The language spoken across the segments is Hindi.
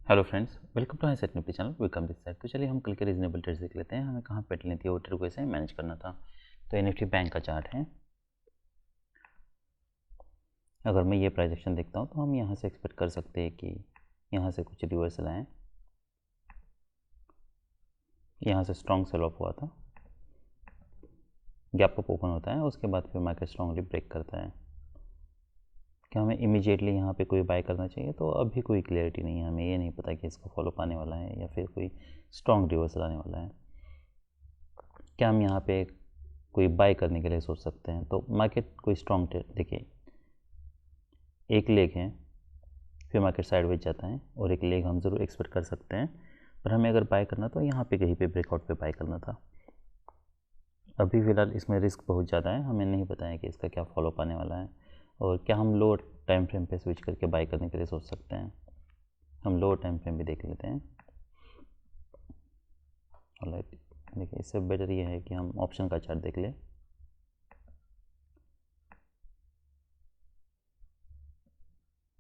Hello friends, welcome to Asset Nifty channel. Welcome this side. तो चलिए हम कल के रीजनेबल ट्रेड्स देख लेते हैं। हमें कहाँ पे लेनी थी, वो ट्रेड को कैसे मैनेज करना था। तो निफ्टी बैंक का चार्ट है। अगर मैं ये प्राइस एक्शन देखता हूँ तो हम यहाँ से एक्सपेक्ट कर सकते हैं कि यहाँ से कुछ रिवर्सल आए। यहाँ से स्ट्रॉन्ग सेल ऑफ हुआ था, गैप अप ओपन होता है, उसके बाद फिर मार्केट स्ट्रॉन्गली ब्रेक करता है। क्या हमें इमीडिएटली यहाँ पे कोई बाय करना चाहिए? तो अभी कोई क्लियरिटी नहीं है, हमें ये नहीं पता कि इसका फॉलो आने वाला है या फिर कोई स्ट्रॉन्ग रिवर्सल आने वाला है। क्या हम यहाँ पे कोई बाय करने के लिए सोच सकते हैं? तो मार्केट कोई स्ट्रॉन्ग ट्रेड, देखिए एक लेग है, फिर मार्केट साइडवेज जाता है और एक लेग हम ज़रूर एक्सपेक्ट कर सकते हैं, पर हमें अगर बाय करना तो यहाँ पे कहीं पे ब्रेकआउट पे बाय करना था। अभी फ़िलहाल इसमें रिस्क बहुत ज़्यादा है, हमें नहीं पता है कि इसका क्या फॉलोअप आने वाला है और क्या हम लोअर टाइम फ्रेम पे स्विच करके बाय करने के लिए सोच सकते हैं। हम लोअर टाइम फ्रेम भी देख लेते हैं। ऑलराइट, देखिए इससे बेटर ये है कि हम ऑप्शन का चार्ट देख लें।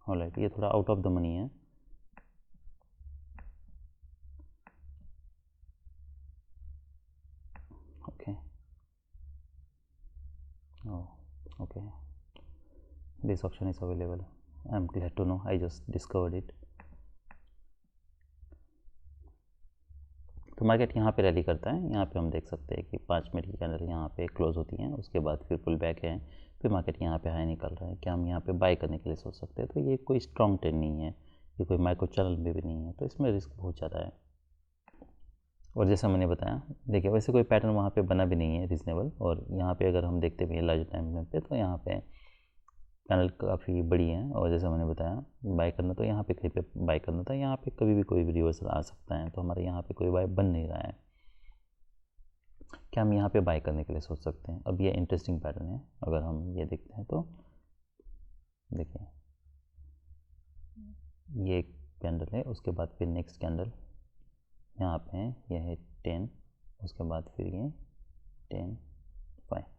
ऑलराइट, ये थोड़ा आउट ऑफ द मनी है। Okay, okay, this option is available. I am glad to know, I just discovered it. तो मार्केट यहाँ पे रैली करता है। यहाँ पे हम देख सकते हैं कि 5 मिनट की कैंडल यहाँ पे क्लोज होती हैं, उसके बाद फिर पुल बैक है, फिर मार्केट यहाँ पे हाई निकल रहा है। क्या हम यहाँ पे बाय करने के लिए सोच सकते हैं? तो ये कोई स्ट्रॉन्ग ट्रेंड नहीं है, ये कोई माइक्रो चैनल में भी नहीं है, तो इसमें रिस्क बहुत ज़्यादा है। और जैसा मैंने बताया, देखिए वैसे कोई पैटर्न वहाँ पे बना भी नहीं है रीजनेबल। और यहाँ पे अगर हम देखते भी हैं लार्ज टाइम फ्रेम पे, तो यहाँ पे पैनल काफ़ी बड़ी है और जैसा मैंने बताया बाय करना तो यहाँ पे कहीं पे बाय करना था। यहाँ पे कभी भी कोई भी रिवर्सल आ सकता है, तो हमारे यहाँ पे कोई बाय बन नहीं रहा है। क्या हम यहाँ पे बाय करने के लिए सोच सकते हैं? अब ये इंटरेस्टिंग पैटर्न है, अगर हम ये देखते हैं तो देखिए ये कैंडल है, उसके बाद फिर नेक्स्ट कैंडल यहाँ पे है, यह है 10, उसके बाद फिर ये 10, 5।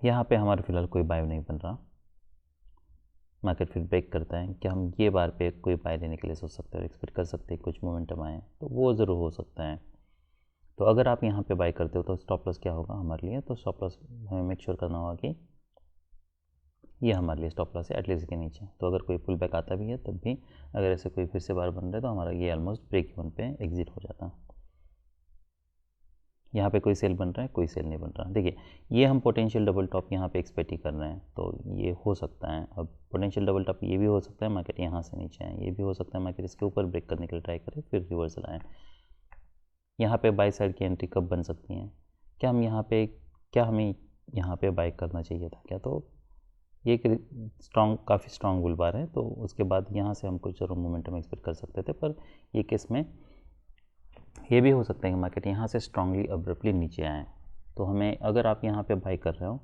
यहाँ पे हमारा फिलहाल कोई बाय नहीं बन रहा। मार्केट फिर ब्रेक करता है। क्या हम ये बार पे कोई बाय लेने के लिए सोच सकते हैं और एक्सपेक्ट कर सकते हैं कुछ मोमेंटम आए? तो वो ज़रूर हो सकता है। तो अगर आप यहाँ पे बाय करते हो तो स्टॉप लॉस क्या होगा हमारे लिए? तो स्टॉप लॉस हमें मेक श्योर करना होगा कि ये हमारे लिए स्टॉप लॉस है एटलीस्ट के नीचे। तो अगर कोई पुल बैक आता भी है तब भी अगर ऐसे कोई फिर से बार बन रहा है तो हमारा ये ऑलमोस्ट ब्रेक इवन पे एग्जिट हो जाता। यहाँ पे कोई सेल बन रहा है, कोई सेल नहीं बन रहा। देखिए ये हम पोटेंशियल डबल टॉप यहाँ पे एक्सपेक्ट ही कर रहे हैं, तो ये हो सकता है। अब पोटेंशियल डबल टॉप ये भी हो सकता है मार्केट यहाँ से नीचे आए, ये भी हो सकता है मार्केट इसके ऊपर ब्रेक करने के लिए ट्राई करे फिर रिवर्सल आए। यहाँ पे बाई साइड की एंट्री कब बन सकती हैं? क्या हम यहाँ पे क्या हमें यहाँ पे बाई करना चाहिए था क्या? तो ये एक स्ट्रॉन्ग, काफ़ी स्ट्रॉन्ग बुल बार है, तो उसके बाद यहाँ से हम कुछ जरूर मोमेंटम एक्सपेक्ट कर सकते थे। पर ये केस में ये भी हो सकता है कि मार्केट यहाँ से स्ट्रांगली अब्रप्टली नीचे आए। तो हमें, अगर आप यहाँ पे बाई कर रहे हो,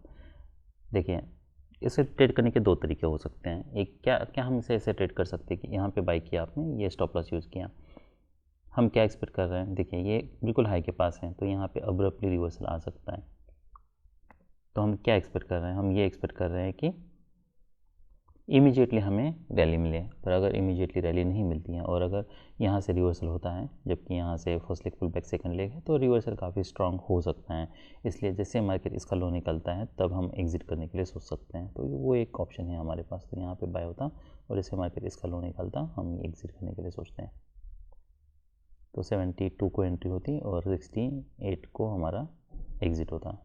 देखिए इसे ट्रेड करने के दो तरीके हो सकते हैं। एक, क्या क्या हम इसे ऐसे ट्रेड कर सकते हैं कि यहाँ पे बाई किया आपने, ये स्टॉप लॉस यूज़ किया, हम क्या एक्सपेक्ट कर रहे हैं? देखिए ये बिल्कुल हाई के पास है, तो यहाँ पे अब्रप्टली रिवर्सल आ सकता है। तो हम क्या एक्सपेक्ट कर रहे हैं? हम ये एक्सपेक्ट कर रहे हैं कि इमीडिएटली हमें रैली मिले। पर अगर इमीडिएटली रैली नहीं मिलती है और अगर यहाँ से रिवर्सल होता है, जबकि यहाँ से first leg pull back second leg है, तो रिवर्सल काफ़ी स्ट्रांग हो सकता है। इसलिए जैसे मार्केट इसका लो निकलता है तब हम एग्जिट करने के लिए सोच सकते हैं। तो वो एक ऑप्शन है हमारे पास। तो यहाँ पे बाय होता और जैसे मार्केट इसका लो निकलता हम एग्जिट करने के लिए सोचते हैं। तो 72 को एंट्री होती और 68 को हमारा एग्जिट होता,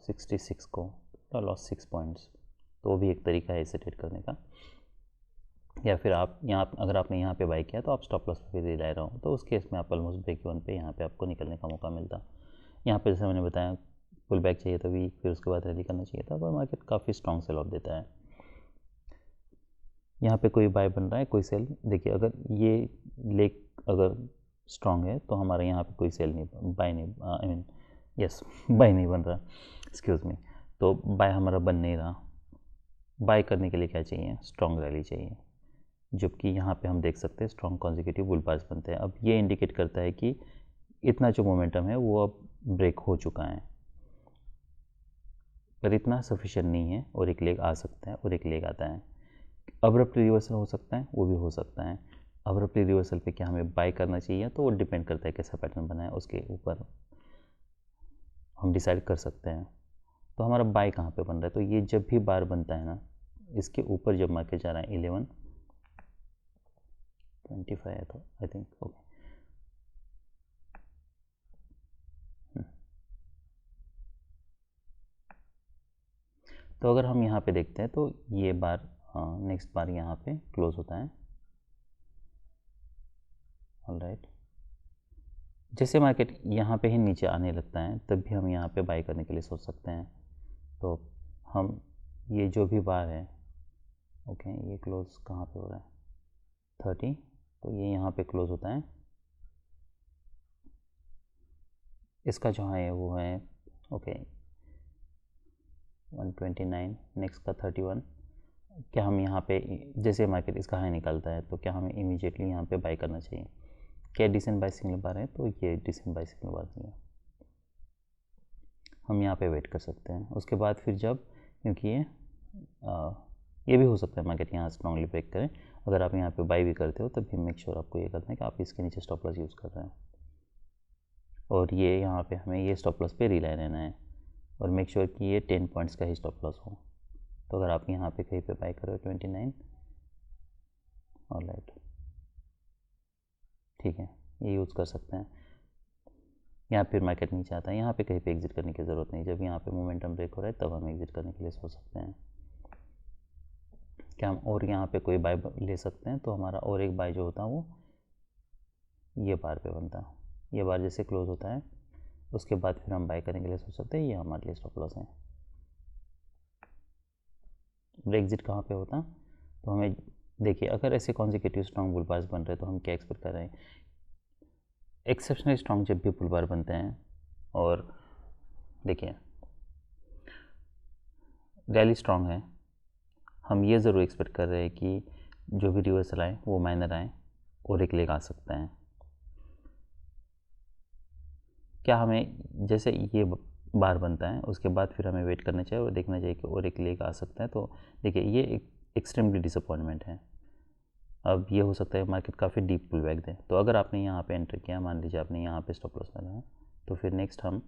66 को लॉस 6 पॉइंट्स। तो वो भी एक तरीका है इसे ट्रेड करने का। या फिर आप यहाँ, अगर आपने यहाँ पे बाई किया तो आप स्टॉप लॉस पे दे रहे हो, तो उस केस में आप ऑलमोस्ट ब्रेक इवन पे यहाँ पे आपको निकलने का मौका मिलता। यहाँ पे जैसे मैंने बताया पुल बैक चाहिए था वीक, फिर उसके बाद रैली करना चाहिए था, पर मार्केट काफ़ी स्ट्रॉन्ग सेल ऑफ देता है। यहाँ पे कोई बाय बन रहा है, कोई सेल। देखिए अगर ये लेग अगर स्ट्रॉन्ग है तो हमारे यहाँ पे कोई सेल नहीं, बाय नहीं, आई मीन यस, बाय नहीं बन रहा, एक्सक्यूज़ मी। तो बाय हमारा बन नहीं रहा। बाय करने के लिए क्या चाहिए? स्ट्रॉन्ग रैली चाहिए, जबकि यहाँ पे हम देख सकते हैं स्ट्रॉन्ग कॉन्जिक्यूटिव बुल बार्स बनते हैं। अब ये इंडिकेट करता है कि इतना जो मोमेंटम है वो अब ब्रेक हो चुका है, पर इतना सफिशिएंट नहीं है और एक लेग आ सकता है और एक लेग आता है। अब्रप्ट रिवर्सल हो सकता है, वो भी हो सकता है। अब्रप्ट रिवर्सल पे क्या हमें बाय करना चाहिए, तो वो डिपेंड करता है कैसा पैटर्न बना है, उसके ऊपर हम डिसाइड कर सकते हैं। तो हमारा बाय कहाँ पे बन रहा है, तो ये जब भी बार बनता है ना, इसके ऊपर जब मार्केट जा रहा है 1125 है तो आई थिंक ओके, तो अगर हम यहाँ पे देखते हैं तो ये बार नेक्स्ट बार यहाँ पे क्लोज होता है। ऑलराइट, जैसे मार्केट यहाँ पे ही नीचे आने लगता है तब भी हम यहाँ पे बाय करने के लिए सोच सकते हैं। तो हम ये जो भी बार है, ओके ये क्लोज कहाँ पे हो रहा है 30, तो ये यहाँ पे क्लोज होता है। इसका जो है वो है ओके 129, नेक्स्ट का 31। क्या हम यहाँ पे जैसे मार्केट इसका हाई निकालता है तो क्या हमें इमीडिएटली यहाँ पे बाय करना चाहिए? क्या डिसेंट बाय सिग्नल बार है, तो ये डिसेंट बाय सिग्नल बार नहीं है, हम यहाँ पे वेट कर सकते हैं। उसके बाद फिर जब, क्योंकि ये भी हो सकता है मार्केट यहाँ स्ट्रांगली ब्रेक करें, अगर आप यहाँ पे बाय भी करते हो तब भी मेक श्योर आपको ये करना है कि आप इसके नीचे स्टॉप लॉस यूज़ कर रहे हो, और ये यहाँ पे हमें ये स्टॉप लॉस पे रिलाय रहना है, और मेक श्योर कि ये 10 पॉइंट्स का ही स्टॉप लॉस हो। तो अगर आप यहाँ पे कहीं पे बाय करो 29, ऑलराइट ठीक है, ये यूज़ कर सकते हैं। यहाँ फिर मार्केट नीचे आता है, यहाँ पे कहीं पे एग्जिट करने की ज़रूरत नहीं, जब यहाँ पे मोमेंटम ब्रेक हो रहा है तब हम एग्जिट करने के लिए सोच सकते हैं। क्या हम और यहाँ पे कोई बाय ले सकते हैं, तो हमारा और एक बाय जो होता है वो ये बार पे बनता है, ये बार जैसे क्लोज होता है उसके बाद फिर हम बाय करने के लिए सोच सकते हैं, ये हमारे लिए स्टॉप लॉस है। एग्जिट कहाँ पे होता, तो हमें देखिए अगर ऐसे कॉन्जिक्यूटिव स्ट्रॉन्ग बुल बार्स बन रहे हैं तो हम क्या एक्सपेक्ट कर रहे हैं, एक्सेप्शनल स्ट्रॉन्ग जब भी बुल बार बनते हैं, और देखिए रैली स्ट्रॉन्ग है, हम ये ज़रूर एक्सपेक्ट कर रहे हैं कि जो भी रिवर्सल आए वो माइनर आए और एक लेग आ सकता है। क्या हमें जैसे ये बार बनता है उसके बाद फिर हमें वेट करना चाहिए और देखना चाहिए कि और एक लेग आ सकता है, तो देखिए ये एक एक्सट्रीमली डिसअपॉइंटमेंट है। अब ये हो सकता है मार्केट काफ़ी डीप पुल बैक दे, तो अगर आपने यहाँ पे एंटर किया, मान लीजिए आपने यहाँ पे स्टॉप लॉस लगाया, तो फिर नेक्स्ट हम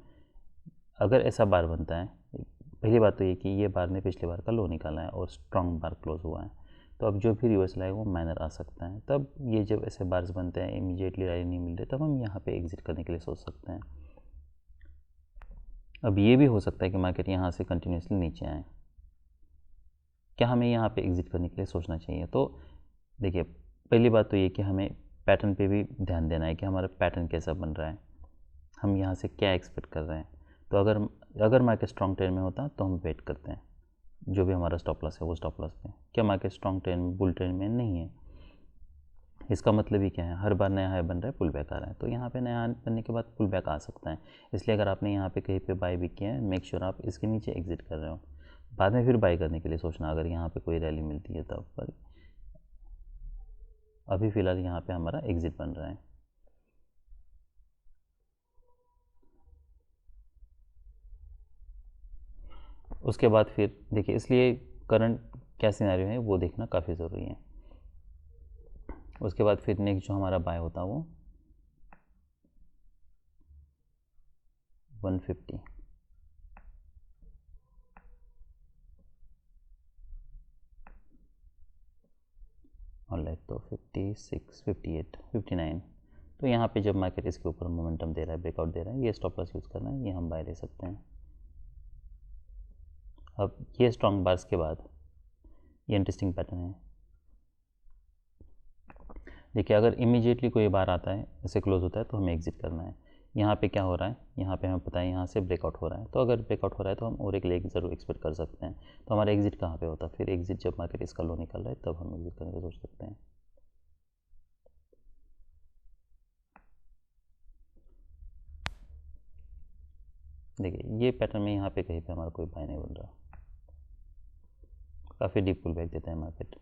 अगर ऐसा बार बनता है, पहली बात तो ये कि ये बार ने पिछले बार का लो निकाला है और स्ट्रॉन्ग बार क्लोज हुआ है, तो अब जो भी रिवर्सल आएगा वो माइनर आ सकता है। तब ये जब ऐसे बार्स बनते हैं इमीडिएटली रैली नहीं मिल रही, तब हम यहाँ पे एग्जिट करने के लिए सोच सकते हैं। अब ये भी हो सकता है कि मार्केट यहाँ से कंटिन्यूसली नीचे आए, क्या हमें यहाँ पे एग्जिट करने के लिए सोचना चाहिए? तो देखिए पहली बात तो ये कि हमें पैटर्न पे भी ध्यान देना है कि हमारा पैटर्न कैसा बन रहा है, हम यहाँ से क्या एक्सपेक्ट कर रहे हैं। तो अगर मार्केट स्ट्रॉन्ग ट्रेंड में होता तो हम वेट करते हैं, जो भी हमारा स्टॉप लॉस है वो स्टॉप लॉस पे। क्या market strong trend bull trend में नहीं है, इसका मतलब ही क्या है, हर बार नया हाई बन रहा है पुल बैक आ रहा है, तो यहाँ पे नया हाई बनने के बाद पुल बैक आ सकता है। इसलिए अगर आपने यहाँ पे कहीं पे बाय भी किया है, मेक श्योर आप इसके नीचे एग्जिट कर रहे हो, बाद में फिर बाय करने के लिए सोचना अगर यहाँ पे कोई रैली मिलती है तब। पर अभी फ़िलहाल यहाँ पे हमारा एग्जिट बन रहा है। उसके बाद फिर देखिए, इसलिए करंट क्या सिनेरियो है वो देखना काफ़ी ज़रूरी है। उसके बाद फिर नेक्स्ट जो हमारा बाय होता है वो 150, ऑलराइट, तो 56, 58, 59, तो यहाँ पे जब मार्केट इसके ऊपर मोमेंटम दे रहा है, ब्रेकआउट दे रहा है, ये स्टॉप लॉस यूज़ करना है, ये हम बाय ले सकते हैं। अब ये स्ट्रॉन्ग बार्स के बाद ये इंटरेस्टिंग पैटर्न है। देखिए अगर इमीडिएटली कोई बार आता है, ऐसे क्लोज होता है, तो हमें एग्जिट करना है। यहाँ पे क्या हो रहा है, यहाँ पे हमें पता है यहाँ से ब्रेकआउट हो रहा है, तो अगर ब्रेकआउट हो रहा है तो हम और एक लेग ज़रूर एक्सपेक्ट कर सकते हैं। तो हमारा एग्जिट कहाँ पे होता है, फिर एग्जिट जब मार्केट इसका लो निकल रहा है तब हम एग्जिट करने का सोच सकते हैं। देखिए ये पैटर्न में यहाँ पे कहीं पे हमारा कोई बाय नहीं बन रहा, काफ़ी डीप पुल बैक देता है मार्केट।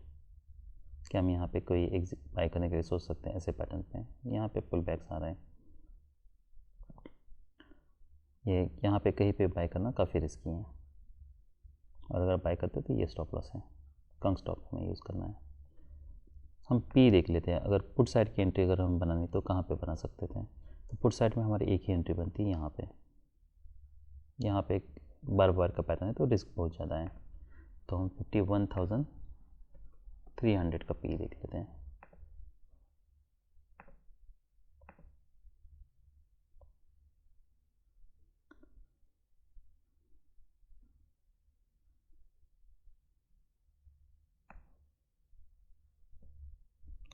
क्या हम यहाँ पे कोई एग्जिट बाय करने के लिए सोच सकते हैं ऐसे पैटर्न पे? यहाँ पे पुल बैक्स आ रहे हैं, ये यहाँ पे कहीं पे बाय करना काफ़ी रिस्की है, और अगर बाय करते तो ये स्टॉप लॉस है। स्ट्रॉन्ग स्टॉप हमें यूज़ करना है। हम पी देख लेते हैं, अगर पुट साइड की एंट्री अगर हम बनानी तो कहाँ पे बना सकते थे। तो पुट साइड में हमारी एक ही एंट्री बनती है यहाँ पे एक बार बार का पैटर्न है तो रिस्क बहुत ज़्यादा है। तो हम 51,300 का पी देख लेते हैं।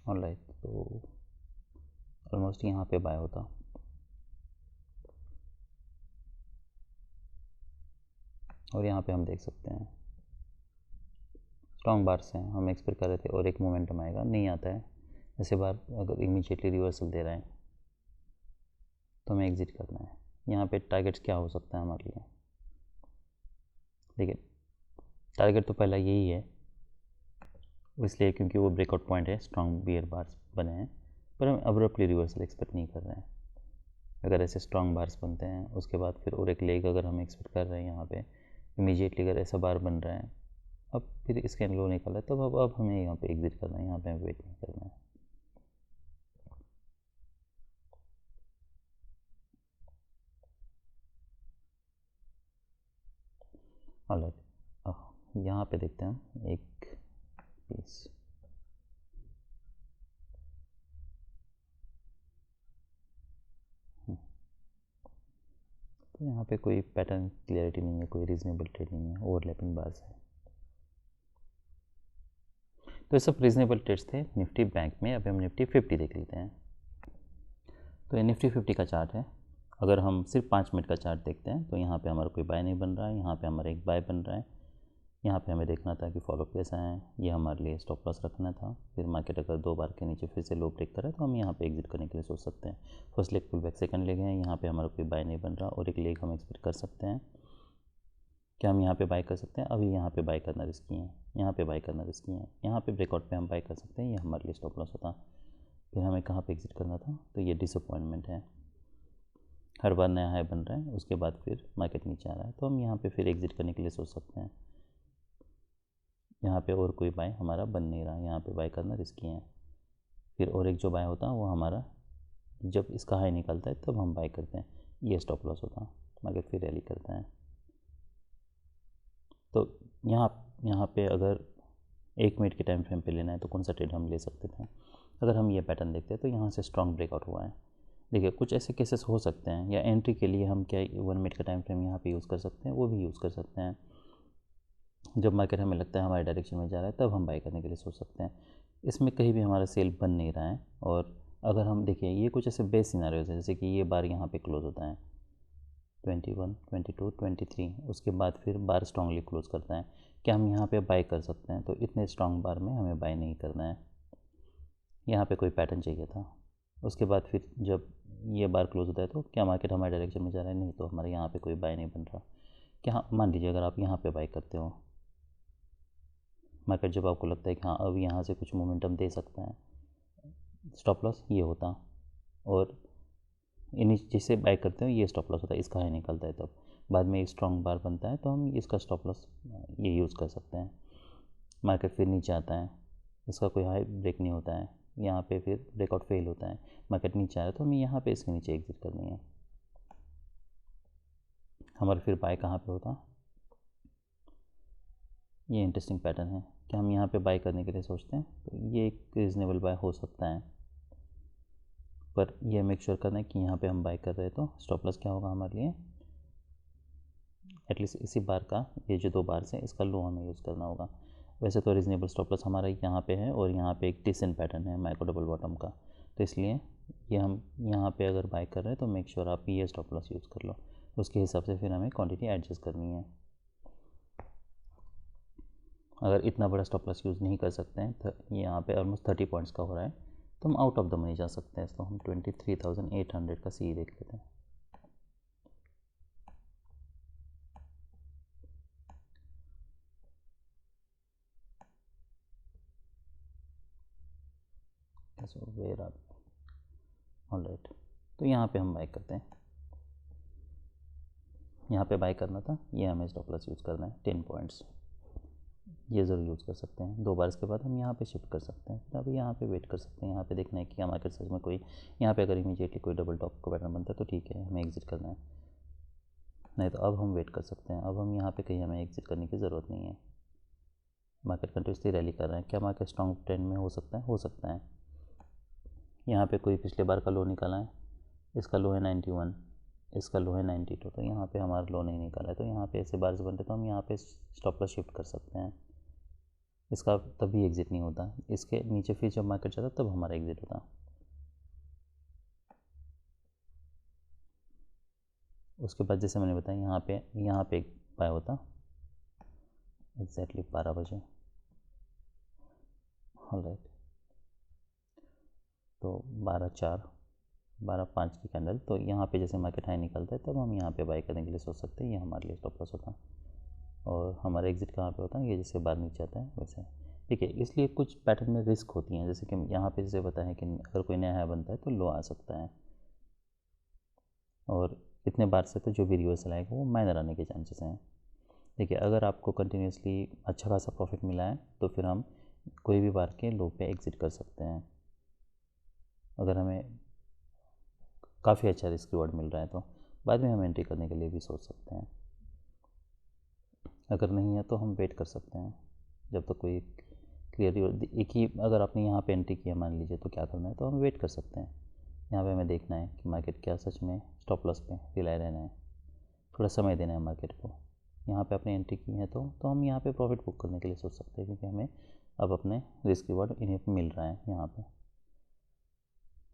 ऑलराइट, तो ऑलमोस्ट यहाँ पे बाय होता। और यहाँ पे हम देख सकते हैं स्ट्रॉन्ग बार्स हैं, हम एक्सपेक्ट कर रहे थे और एक मोमेंटम आएगा, नहीं आता है। ऐसे बार अगर इमीडिएटली रिवर्सल दे रहे हैं तो हमें एग्जिट करना है। यहाँ पे टारगेट्स क्या हो सकता है हमारे लिए, देखिए टारगेट तो पहला यही है, इसलिए क्योंकि वो ब्रेकआउट पॉइंट है, स्ट्रॉन्ग बियर बार्स बने हैं, पर हम अब्रप्टली रिवर्सल एक्सपेक्ट नहीं कर रहे हैं। अगर ऐसे स्ट्रॉन्ग बार्स बनते हैं उसके बाद फिर और एक लेग अगर हम एक्सपेक्ट कर रहे हैं यहाँ पे इमीडिएटली, अगर ऐसा बार बन रहा है, अब फिर इसके लो निकल है, तब अब हमें यहाँ पे एग्जिट करना है, यहाँ पे हमें वेट नहीं करना है। ऑलराइट, यहाँ पे देखते हैं एक पीस। तो यहाँ पे कोई पैटर्न क्लियरिटी नहीं है, कोई रीजनेबल ट्रेड नहीं है, ओवरलैपिंग बार्स है। तो ये सब रीजनेबल ट्रेड्स थे निफ्टी बैंक में। अभी हम निफ्टी 50 देख लेते हैं। तो ये निफ्टी 50 का चार्ट है। अगर हम सिर्फ 5 मिनट का चार्ट देखते हैं तो यहाँ पे हमारा कोई बाय नहीं बन रहा है, यहाँ पे हमारा एक बाय बन रहा है। यहाँ पे हमें देखना था कि फॉलो कैसा है, ये हमारे लिए स्टॉप लॉस रखना था। फिर मार्केट अगर 2 बार के नीचे फिर से लो ब्रेक करे तो हम यहाँ पे एग्जिट करने के लिए सोच सकते हैं। First leg pull back, second leg है, यहाँ पे हमारा कोई बाय नहीं बन रहा और एक लेग हम एक्सपेक्ट कर सकते हैं। क्या हम यहाँ पे बाय कर सकते हैं? अभी यहाँ पे बाय करना रिस्की है, यहाँ पे बाय करना रिस्की है, यहाँ पे ब्रेकआउट पे हम बाय कर सकते हैं, ये हमारे लिए स्टॉप लॉस होता। फिर हमें कहाँ पे एग्जिट करना था? तो ये डिसअपॉइंटमेंट है, हर बार नया हाई बन रहा है उसके बाद फिर मार्केट नीचे आ रहा है, तो हम यहाँ पे फिर एग्जिट करने के लिए सोच सकते हैं। यहाँ पे और कोई बाय हमारा बन नहीं रहा, यहाँ पे बाय करना रिस्की है। फिर और एक जो बाय होता है वो हमारा जब इसका हाई निकलता है तब हम बाय करते हैं, ये स्टॉप लॉस होता, मार्केट फिर रैली करता है। तो यहाँ पे अगर 1 मिनट के टाइम फ्रेम पे लेना है तो कौन सा ट्रेड हम ले सकते थे? अगर हम ये पैटर्न देखते हैं तो यहाँ से स्ट्रॉन्ग ब्रेकआउट हुआ है। देखिए कुछ ऐसे केसेस हो सकते हैं, या एंट्री के लिए हम क्या 1 मिनट का टाइम फ्रेम यहाँ पे यूज़ कर सकते हैं, वो भी यूज़ कर सकते हैं। जब मार्केट हमें लगता है हमारे डायरेक्शन में जा रहा है तब हम बाय करने के लिए सोच सकते हैं। इसमें कहीं भी हमारा सेल बन नहीं रहा है। और अगर हम देखिए ये कुछ ऐसे बेस सिनारियोज है, जैसे कि ये बार यहाँ पे क्लोज होता है 21, 22, 23, उसके बाद फिर बार स्ट्रांगली क्लोज करता है, क्या हम यहाँ पे बाय कर सकते हैं? तो इतने स्ट्रांग बार में हमें बाय नहीं करना है, यहाँ पे कोई पैटर्न चाहिए था। उसके बाद फिर जब ये बार क्लोज होता है तो क्या मार्केट हमारे डायरेक्शन में जा रहा है? नहीं, तो हमारे यहाँ पे कोई बाय नहीं बन रहा। क्या मान लीजिए अगर आप यहाँ पे बाय करते हो, मार्केट जब आपको लगता है कि हाँ अब यहाँ से कुछ मोमेंटम दे सकता है, स्टॉप लॉस ये होता, और इन जिससे बाय करते हो ये स्टॉप लॉस होता है, इसका हाई निकलता है तब बाद में एक स्ट्रॉन्ग बार बनता है तो हम इसका स्टॉप लॉस ये यूज़ कर सकते हैं। मार्केट फिर नीचे आता है, इसका कोई हाई ब्रेक नहीं होता है, यहाँ पे फिर ब्रेकआउट फेल होता है, मार्केट नीचे आ रहा है तो हमें यहाँ पे इसके नीचे एग्जिट करनी है। हमारा फिर बाय कहाँ पे होता? ये इंटरेस्टिंग पैटर्न है, कि हम यहाँ पे बाय करने के लिए सोचते हैं तो ये एक रीज़नेबल बाय हो सकता है, पर ये मेक श्योर करना है कि यहाँ पे हम बाय कर रहे हैं तो स्टॉप लॉस क्या होगा हमारे लिए, एटलीस्ट इसी बार का, ये जो 2 बार से इसका लो हमें यूज़ करना होगा। वैसे तो रीजनेबल स्टॉप लॉस हमारा यहाँ पे है और यहाँ पे एक डिसेंट पैटर्न है माइक्रो डबल बॉटम का, तो इसलिए ये हम यहाँ पे अगर बाय कर रहे हैं तो मेक श्योर आप ये स्टॉप लॉस यूज़ कर लो, उसके हिसाब से फिर हमें क्वांटिटी एडजस्ट करनी है। अगर इतना बड़ा स्टॉप लॉस यूज़ नहीं कर सकते हैं तो ये यहाँ पे ऑलमोस्ट 30 पॉइंट्स का हो रहा है तो हम आउट ऑफ द मनी जा सकते हैं, तो हम 23,800 का सी देख लेते हैं। ऑलराइट, तो यहाँ पे हम बाय करते हैं, यहाँ पे बाय करना था, ये हमें स्टॉप लॉस यूज़ करना है 10 पॉइंट्स। ये ज़रूर यूज़ कर सकते हैं। 2 बार इसके बाद हम यहाँ पे शिफ्ट कर सकते हैं, फिर अभी यहाँ पे वेट कर सकते हैं। यहाँ पे देखना है कि क्या मार्केट सच में कोई यहाँ पे अगर इमीडिएटली कोई डबल टॉप का पैटर्न बनता है तो ठीक है, हमें एग्जिट करना है, नहीं तो अब हम वेट कर सकते हैं। अब हम यहाँ पे कहीं हमें एग्जिट करने की ज़रूरत नहीं है। मार्केट कंटिन्यूसली रैली कर रहे हैं, क्या मार्केट स्ट्रॉन्ग ट्रेंड में हो सकता है? हो सकता है। यहाँ पे कोई पिछले बार का लो निकाला है, इसका लो है 91, इसका लो है 92, तो यहाँ पे हमारा लो नहीं निकाला है, तो यहाँ पे ऐसे बार्स बनते तो हम यहाँ पे स्टॉप लॉस शिफ्ट कर सकते हैं। इसका तभी एग्जिट नहीं होता, इसके नीचे फिर जब मार्केट जाता तब हमारा एग्जिट होता। उसके बाद जैसे मैंने बताया यहाँ पे एक बाय होता एग्जैक्टली 12 बजे। ऑलराइट, तो 12/4 12/5 की कैंडल, तो यहाँ पे जैसे मार्केट हाई निकलता है तब हम यहाँ पे बाय करने के लिए सोच सकते हैं, ये हमारे लिए स्टॉप लॉस होता। और हमारा एग्जिट कहाँ पे होता है? ये जैसे बाहर नीचे आता है वैसे। ठीक है, इसलिए कुछ पैटर्न में रिस्क होती हैं, जैसे कि यहाँ पे जैसे बताया कि अगर कोई नया हाई बनता है तो लो आ सकता है, और इतने बार से तो जो भी रिवर्सल आएगा वो माइनर आने के चांसेस हैं। देखिए, अगर आपको कंटिन्यूसली अच्छा खासा प्रॉफिट मिला है तो फिर हम कोई भी बार के लो पे एग्जिट कर सकते हैं। अगर हमें काफ़ी अच्छा रिस्क रिवॉर्ड मिल रहा है तो बाद में हम एंट्री करने के लिए भी सोच सकते हैं। अगर नहीं है तो हम वेट कर सकते हैं जब तक कोई क्लियर एक ही, अगर आपने यहाँ पे एंट्री किया मान लीजिए, तो क्या करना है, तो हम वेट कर सकते हैं। यहाँ पे हमें देखना है कि मार्केट क्या सच में स्टॉप लॉस पे रिलाय रहना है, थोड़ा समय देना है मार्केट को। यहाँ पे आपने एंट्री की है तो हम यहाँ पे प्रॉफिट बुक करने के लिए सोच सकते हैं, क्योंकि हमें अब अपने रिस्क रिवॉर्ड इन्हें मिल रहा है।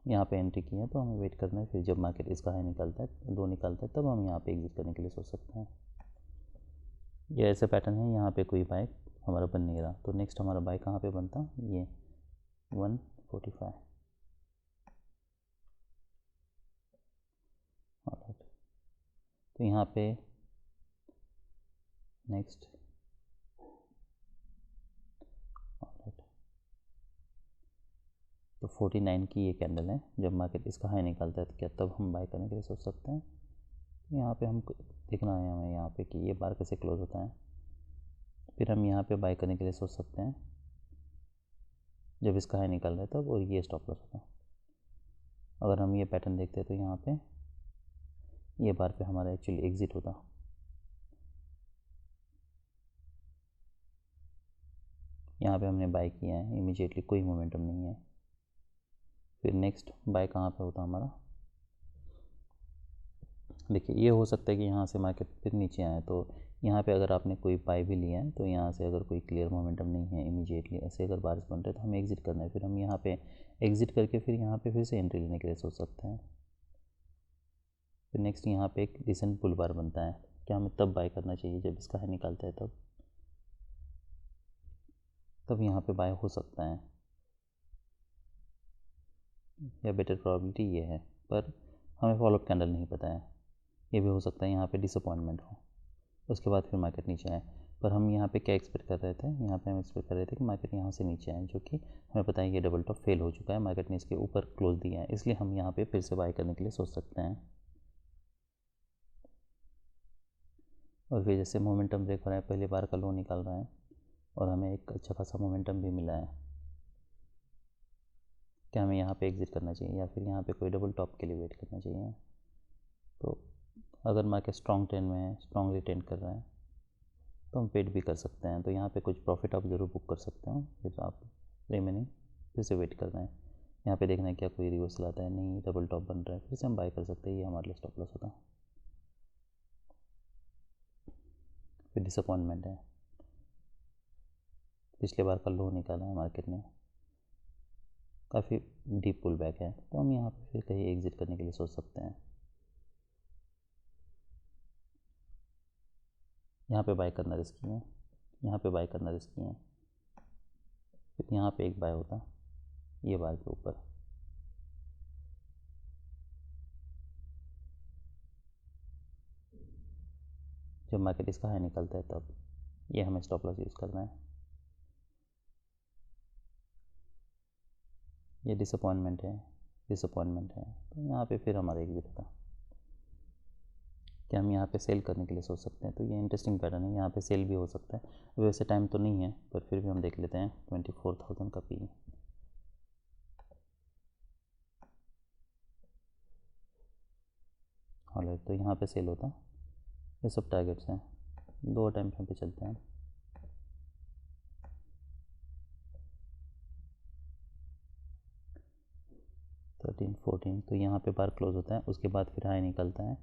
यहाँ पे एंट्री की है तो हमें वेट करना है, फिर जब मार्केट इसका हाई निकलता है, लो निकलता है, तब हम यहाँ पे एग्जिट करने के लिए सोच सकते हैं। ये ऐसे पैटर्न है, यहाँ पे कोई बाय हमारा बन नहीं रहा, तो नेक्स्ट हमारा बाय कहाँ पे बनता? ये 145। ऑलराइट, तो यहाँ पे नेक्स्ट, ऑलराइट, तो 49 की ये कैंडल है, जब मार्केट इसका हाई निकलता है तो क्या तब हम बाय करने के लिए सोच सकते हैं? यहाँ पे हम देखना है हमें यहाँ पे कि ये बार कैसे क्लोज होता है, फिर हम यहाँ पे बाय करने के लिए सोच सकते हैं जब इसका हाई निकल रहा है तब, और ये स्टॉप लॉस होता। अगर हम ये पैटर्न देखते हैं तो यहाँ पे ये बार पे हमारा एक्चुअली एग्जिट होता। यहाँ पे हमने बाय किया है, इमीडिएटली कोई मोमेंटम नहीं है, फिर नेक्स्ट बाय कहाँ पे होता हमारा? देखिए, ये हो सकता है कि यहाँ से मार्केट फिर नीचे आए, तो यहाँ पे अगर आपने कोई बाय भी लिया है तो यहाँ से अगर कोई क्लियर मोमेंटम नहीं है इमीडिएटली, ऐसे अगर बारिश बन रहे तो हमें एग्जिट करना है, फिर हम यहाँ पे एग्जिट करके फिर यहाँ पे फिर से एंट्री लेने के लिए सोच सकते हैं। फिर नेक्स्ट यहाँ पे एक डिसेंट पुल बार बनता है, क्या हमें तब बाय करना चाहिए जब इसका हाई निकलता है, तब यहाँ पे बाय हो सकता है, या बेटर प्रोबेबिलिटी ये है, पर हमें फॉलोअप कैंडल नहीं पता है। ये भी हो सकता है यहाँ पे डिसअपॉइंटमेंट हो, उसके बाद फिर मार्केट नीचे आए, पर हम यहाँ पे क्या एक्सपेक्ट कर रहे थे? यहाँ पे हम एक्सपेक्ट कर रहे थे कि मार्केट यहाँ से नीचे आए, जो कि हमें पता है कि डबल टॉप फेल हो चुका है, मार्केट ने इसके ऊपर क्लोज दिया है, इसलिए हम यहाँ पे फिर से बाय करने के लिए सोच सकते हैं। और फिर जैसे मोमेंटम ब्रेक हो रहा है, पहली बार का लो निकाल रहा है और हमें एक अच्छा खासा मोमेंटम भी मिला है, क्या हमें यहाँ पे एग्जिट करना चाहिए या फिर यहाँ पे कोई डबल टॉप के लिए वेट करना चाहिए? तो अगर मार्केट स्ट्रॉन्ग ट्रेंड में है, स्ट्रॉन्गली ट्रेंड कर रहा है, तो हम वेट भी कर सकते हैं, तो यहाँ पे कुछ प्रॉफिट आप ज़रूर बुक कर सकते हो, फिर आप रिमेनिंग फिर से वेट करना है। यहाँ पे देखना है क्या कोई रिवर्सल आता है, नहीं डबल टॉप बन रहा है, फिर से हम बाय कर सकते हैं, ये हमारे लिए स्टॉप लॉस होता। फिर डिसअपॉइंटमेंट है, पिछले बार का लो निकाला है मार्केट ने, काफ़ी डीप पुल बैक है, तो हम यहाँ पे फिर कहीं एग्जिट करने के लिए सोच सकते हैं। यहाँ पे बाय करना रिस्की है, यहाँ पे बाय करना रिस्की है, फिर यहाँ पे एक बाय होता ये बार के ऊपर, जब मार्केट इसका हाई निकलता है तब, ये हमें स्टॉप लॉस यूज़ करना है। ये डिसअपॉइंटमेंट है, तो यहाँ पे फिर हमारा एग्जिट होता। कि हम यहाँ पे सेल करने के लिए सोच सकते हैं। तो ये इंटरेस्टिंग पैटर्न है, यहाँ पे सेल भी हो सकता है। वैसे टाइम तो नहीं है पर फिर भी हम देख लेते हैं 24,000 का पी। ऑलराइट, तो यहाँ पे सेल होता है। ये सब टारगेट्स हैं, 2 टाइम फ्रेम पे चलते हैं। थर्टीन 14, तो यहाँ पे बार क्लोज होता है, उसके बाद फिर हाई निकलता है।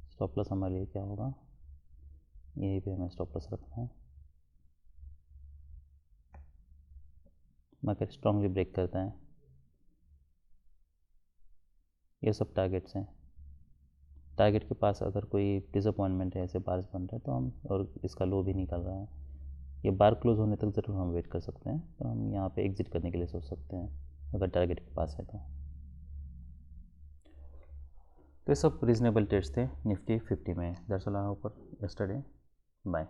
स्टॉप लॉस हमारे लिए क्या होगा, यहीं पे हमें स्टॉप लॉस रखना है। मार्केट स्ट्रांगली ब्रेक करता है। ये सब टारगेट्स हैं। टारगेट के पास अगर कोई डिसअपॉइंटमेंट है, ऐसे बार्स बन रहे हैं तो हम, और इसका लो भी निकल रहा है, ये बार क्लोज होने तक ज़रूर हम वेट कर सकते हैं। तो हम यहाँ पे एग्जिट करने के लिए सोच सकते हैं अगर टारगेट के पास है तो। ये सब रीजनेबल ट्रेड्स थे निफ्टी 50 में। That's all for yesterday. Bye.